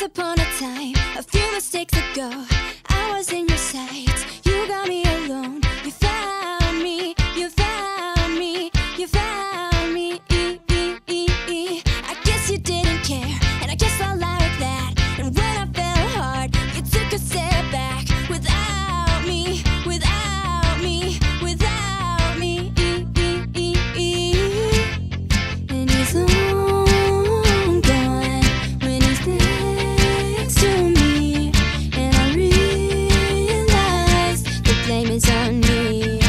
upon a time, a few mistakes ago, I was in your sights. You got me alone. You found me. You found me. You found me. I guess you didn't care, and I guess I like that. And when I fell hard, you took a step back. Without me, without me, without me. And he's long gone when he's next to me, and I realize the blame is on me.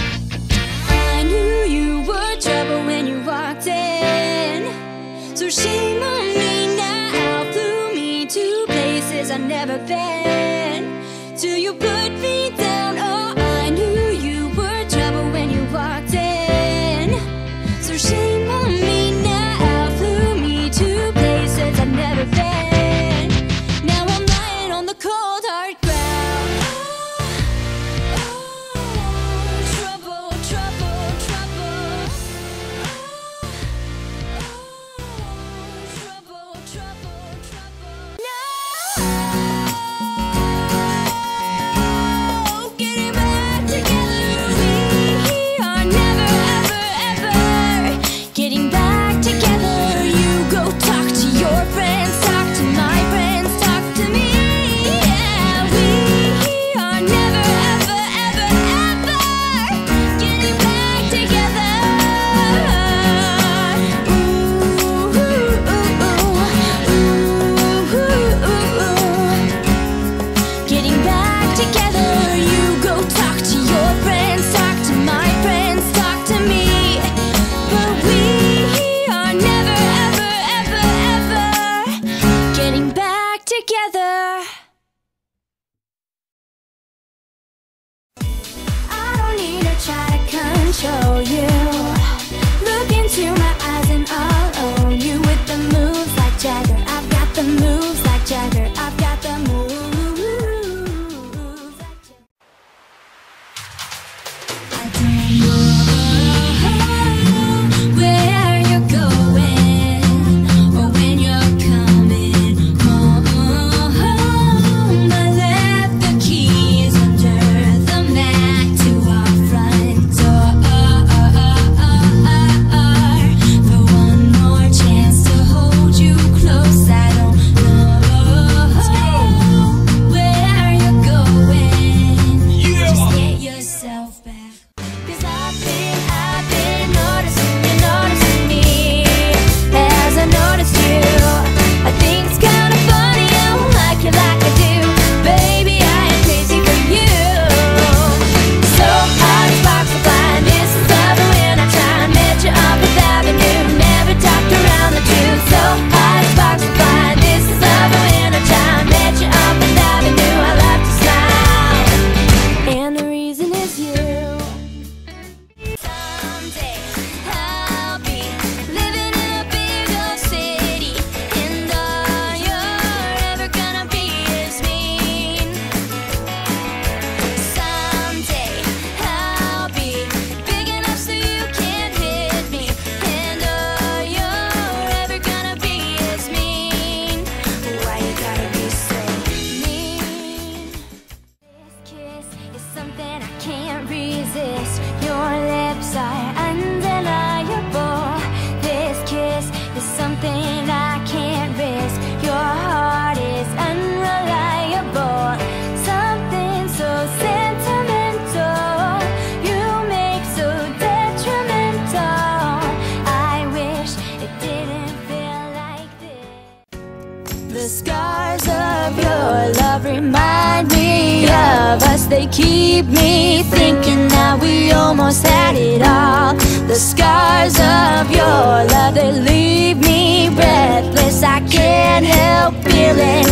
I knew you were trouble when you walked in, so shame on me now. Flew me to places I've never been, till you put me down. Oh, I knew you were trouble when you walked in, so shame on me now. Flew me to places I've never been. Now I'm lying on the cold hard ground. Trouble, trouble, trouble. Trouble, trouble, trouble. No, getting back together. We are never, ever, ever getting back together. You go talk to your friends, talk to my friends, talk to me. Yeah, we are never, ever, ever, ever getting back together. Getting back together. You go talk to your friends, talk to my friends, talk to me. But we are never, ever, ever, ever getting back together. I don't need to try to control you. Look into my eyes and I'll own you with the moves like Jagger. I've got the moves like Jagger. I've got the moves like Jagger. I don't know where you're going or when you're coming home. I left the keys under the mat to our front door for one more chance to hold you close. I don't know where you're going. Just get yourself back. 'Cause I've been noticing you, noticing me as I noticed you. I think it's kinda funny I don't like you like I do. Baby, I am crazy for you. So hard sparks are flying. This is love when I try and met you on Fifth Avenue. Never talked around the truth. So hard sparks are flying. This is love when I try and met you on Fifth Avenue. I love to smile, and the reason is you. Someday I'll be living in a big old city, and all you're ever gonna be is mean. Someday I'll be big enough so you can't hit me, and all you're ever gonna be is mean. Why you gotta be so mean? This kiss is something I can't resist. Your lips are undeniable. This kiss is something I can't risk. Your heart is unreliable. Something so sentimental you make so detrimental. I wish it didn't feel like this. The scars of your love remind me of us. They keep me thinking that we almost had it all. The scars of your love, they leave me breathless. I can't help feeling